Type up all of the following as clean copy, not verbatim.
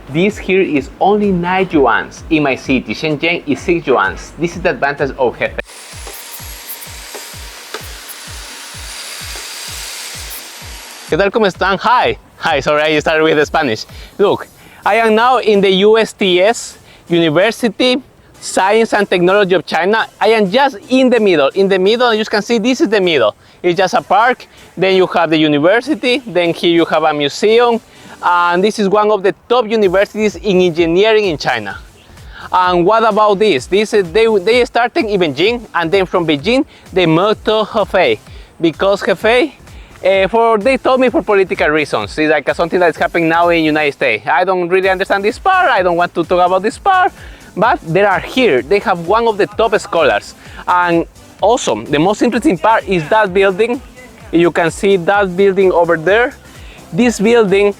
This here is only 9 yuan. In my city, Shenzhen, is 6 yuan. This is the advantage of Hefei. ¿Qué tal? ¿Cómo están? Hi, sorry, I started with the Spanish. Look, I am now in the USTS, University Science and Technology of China. I am just in the middle, you can see this is the middle. It's just a park, then you have the university, then here you have a museum, and this is one of the top universities in engineering in China. And what about this? They started in Beijing, and then from Beijing they moved to Hefei, because Hefei, they told me for political reasons. It's like something that's happening now in the United States. I don't really understand this part, I don't want to talk about this part, but they are here. They have one of the top scholars. And also, the most interesting part is that building. You can see that building over there. This building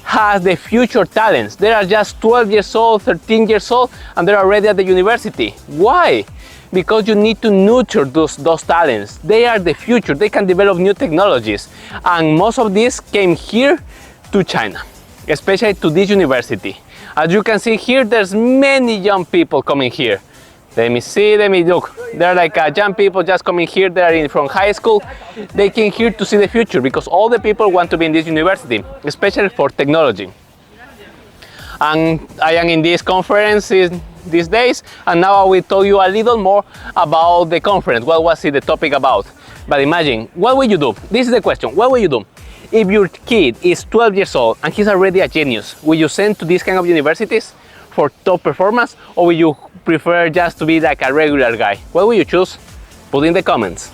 has the future talents. They are just 12 years old, 13 years old, and they're already at the university. Why? Because you need to nurture those talents. They are the future. They can develop new technologies. And most of these came here to China, especially to this university. As you can see here, there's many young people coming here. Let me look. They're like young people just coming here. They're from high school. They came here to see the future because all the people want to be in this university, especially for technology. And I am in this conference these days, and now I will tell you a little more about the conference. What was the topic about? But imagine, what will you do? This is the question. What will you do? If your kid is 12 years old and he's already a genius, will you send to these kind of universities for top performance, or will you prefer just to be like a regular guy? What will you choose? Put in the comments.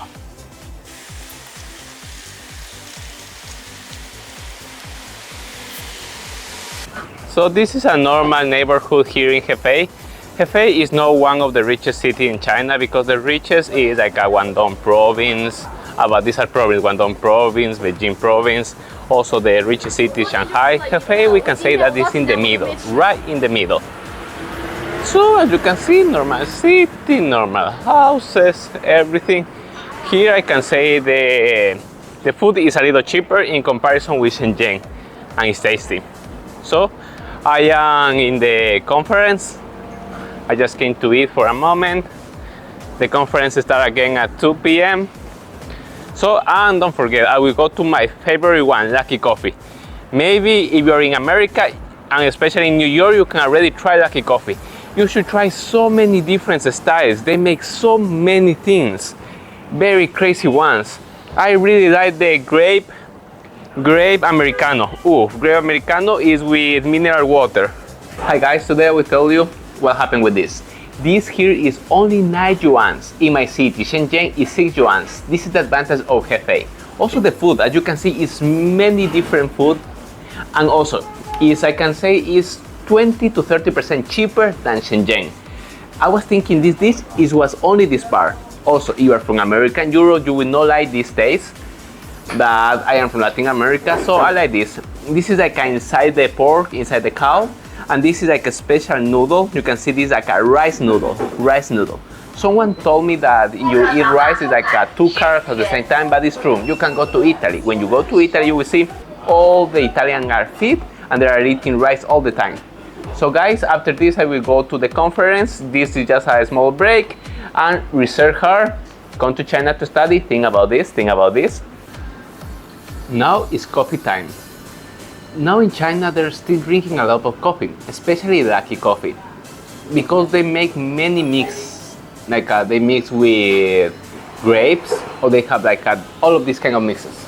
So this is a normal neighborhood here in Hefei. Hefei is not one of the richest cities in China because the richest is like a Guangdong province. But these are provinces: Guangdong province, Beijing province. Also the richest city is Shanghai. Hefei, we can say that is in the middle, right in the middle. So as you can see, normal city, normal houses, everything. Here I can say the food is a little cheaper in comparison with Shenzhen, and it's tasty. So I am in the conference. I just came to eat for a moment. The conference starts again at 2 p.m. So, and don't forget, I will go to my favorite one, Lucky Coffee. Maybe if you're in America, and especially in New York, you can already try Lucky Coffee. You should try so many different styles. They make so many things, very crazy ones. I really like the grape Americano. Ooh, grape Americano is with mineral water. Hi guys, today I will tell you what happened with this. This here is only 9 yuan. In my city, Shenzhen, is 6 yuan. This is the advantage of Hefei. Also the food, as you can see, is many different food. And also, I can say, is 20 to 30% cheaper than Shenzhen. I was thinking this was only this part. Also, if you are from America and Europe, you will not like this taste. But I am from Latin America, so I like this. This is like inside the pork, inside the cow. And this is like a special noodle. You can see this like a rice noodle. Someone told me that you eat rice is like 2 carrots at the same time, but it's true. You can go to Italy. When you go to Italy, you will see all the Italians are fit and they are eating rice all the time. So guys, after this I will go to the conference. This is just a small break, and research hard, come to China to study, think about this. Now it's coffee time. Now in China they're still drinking a lot of coffee, especially Lucky Coffee, because they make many mix, like they mix with grapes, or they have like all of these kind of mixes.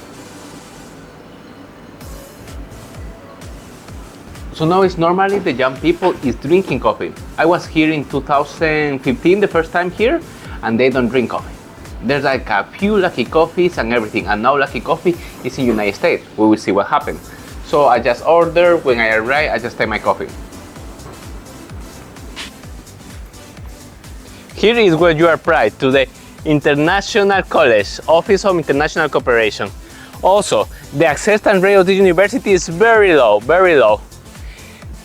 So now it's normally the young people is drinking coffee. I was here in 2015 the first time here, and they don't drink coffee. There's like a few Lucky Coffees and everything, and now Lucky Coffee is in United States. We will see what happens. So I just order, when I arrive, I just take my coffee. Here is where you are proud, to the International College, Office of International Cooperation. Also, the acceptance rate of this university is very low,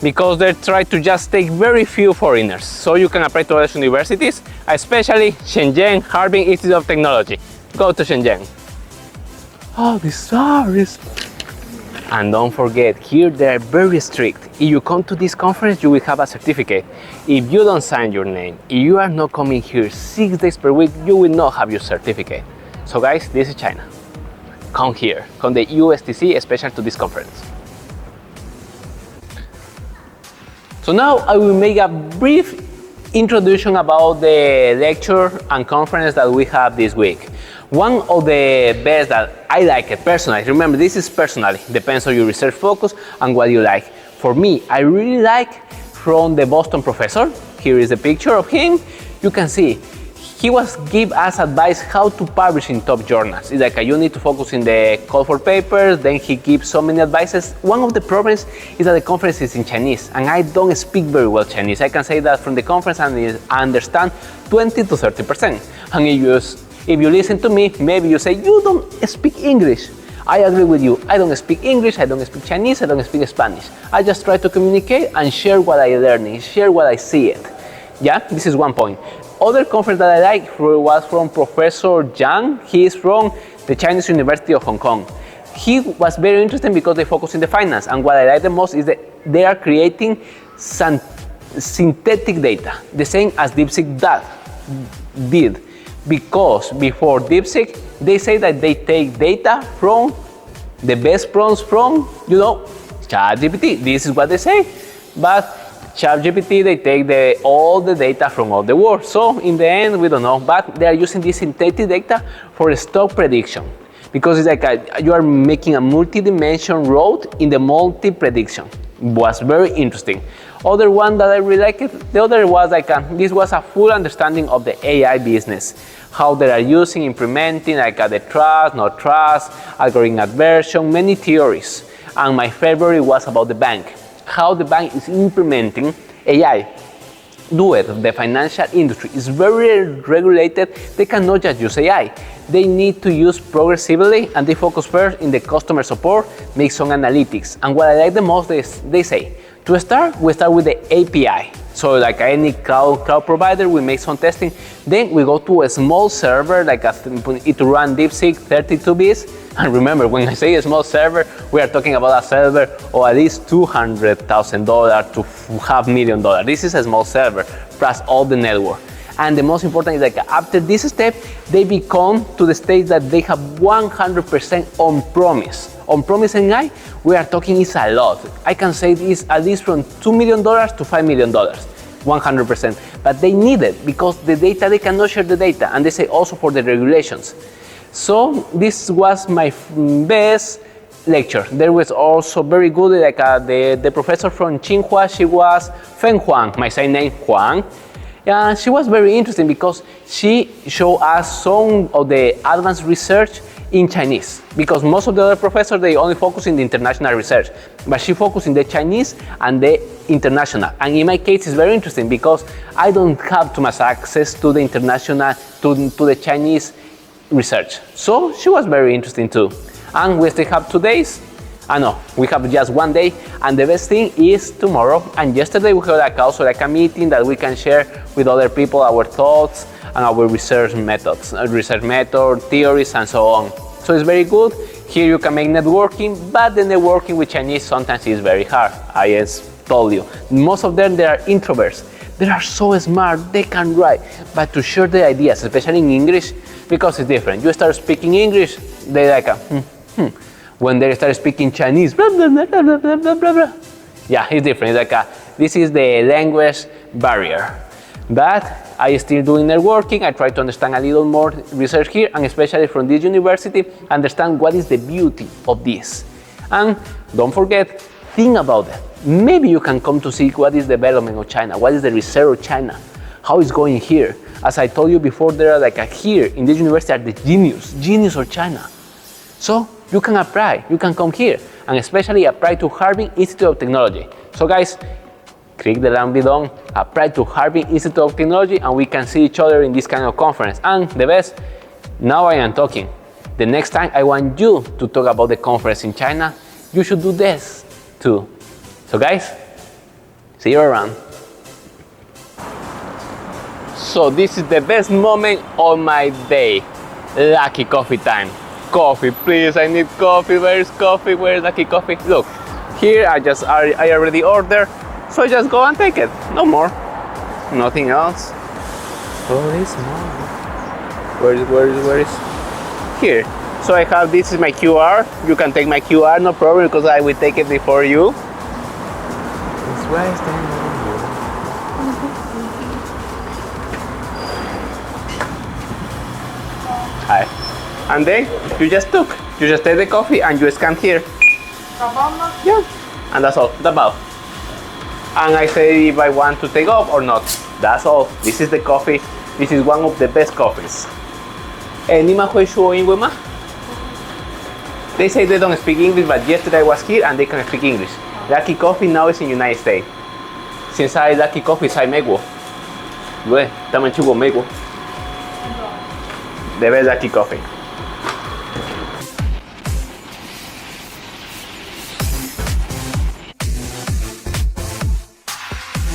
because they try to just take very few foreigners. So you can apply to other universities, especially Shenzhen Harbin Institute of Technology. Go to Shenzhen. Oh, this star is... And don't forget, here they are very strict. If you come to this conference, you will have a certificate. If you don't sign your name, if you are not coming here 6 days per week, you will not have your certificate. So guys, this is China. Come here, come the USTC special to this conference. So now I will make a brief introduction about the lecture and conference that we have this week. One of the best that I like it personally, remember this is personally, depends on your research focus and what you like. For me, I really like from the Boston professor. Here is a picture of him. You can see he was give us advice how to publish in top journals. It's like you need to focus in the call for papers, then he gives so many advices. One of the problems is that the conference is in Chinese and I don't speak very well Chinese. I can say that from the conference I understand 20 to 30%. And if you listen to me, maybe you say, you don't speak English. I agree with you. I don't speak English, I don't speak Chinese, I don't speak Spanish. I just try to communicate and share what I learn, share what I see it. Yeah, this is one point. Other conference that I like was from Professor Zhang. He is from the Chinese University of Hong Kong. He was very interesting because they focus in the finance, and what I like the most is that they are creating synthetic data, the same as DeepSeek did. Because before DeepSeek, they say that they take data from the best prompts from, ChatGPT. This is what they say. But ChatGPT, they take all the data from all the world. So in the end, we don't know. But they are using this synthetic data for stock prediction. Because it's like you are making a multi-dimension road in the multi-prediction. Was very interesting. Other one that I really liked, the other was like this was a full understanding of the AI business, how they are using, implementing, like the trust, not trust, algorithm aversion, many theories. And my favorite was about the bank, how the bank is implementing AI. Do it. The financial industry is very regulated. They cannot just use AI. They need to use progressively, and they focus first in the customer support, make some analytics. And what I like the most is they say, to start, we start with the API. So like any cloud provider, we make some testing. Then we go to a small server, like it to run DeepSeek 32 bits. And remember, when I say a small server, we are talking about a server of at least $200,000 to $500,000. This is a small server, plus all the network. And the most important is like after this step, they become to the stage that they have 100% on-premise. On-premise AI, we are talking is a lot. I can say this at least from $2 million to $5 million, 100%. But they need it because the data, they cannot share the data. And they say also for the regulations. So this was my best lecture. There was also very good, like the professor from Tsinghua, she was Feng Huang, my same name, Huang. Yeah, she was very interesting because she showed us some of the advanced research in Chinese. Because most of the other professors, they only focus in the international research. But she focused in the Chinese and the international. And in my case, it's very interesting because I don't have too much access to the international, to the Chinese research. So she was very interesting too. And we still have 2 days. We have just 1 day, and the best thing is tomorrow. And yesterday we had also a meeting that we can share with other people our thoughts and our research methods, theories, and so on. So it's very good. Here you can make networking, but the networking with Chinese sometimes is very hard. I just told you. Most of them, they are introverts. They are so smart, they can write, but to share the ideas, especially in English, because it's different. You start speaking English, they like When they start speaking Chinese, blah, blah, blah, blah, blah, blah, blah, blah. Yeah, it's different. It's like this is the language barrier. But I still doing networking. I try to understand a little more research here, and especially from this university, understand what is the beauty of this. And don't forget, think about it. Maybe you can come to see what is the development of China, what is the research of China, how it's going here. As I told you before, there are here in this university are the genius of China. So you can apply, you can come here, and especially apply to Harbin Institute of Technology. So guys, click the link below, apply to Harbin Institute of Technology, and we can see each other in this kind of conference. And the best, now I am talking. The next time I want you to talk about the conference in China, you should do this too. So guys, see you around. So this is the best moment of my day. Lucky coffee time. coffee, please. I need coffee. Where is coffee? Where is Lucky Coffee? Look, here I already ordered, so I just go and take it. No more. Nothing else. Oh, it's more. Where is? Here. So I have, this is my QR. You can take my QR, no problem, because I will take it before you. It's right there. Hi. And then you just take the coffee and you scan here. Yeah. And that's all. That's all. And I say if I want to take off or not. That's all. This is the coffee. This is one of the best coffees. They say they don't speak English, but yesterday I was here and they can speak English. Lucky Coffee now is in the United States. Since I Lucky Coffee, I make one. Gue, taman chugo make one. The best Lucky Coffee.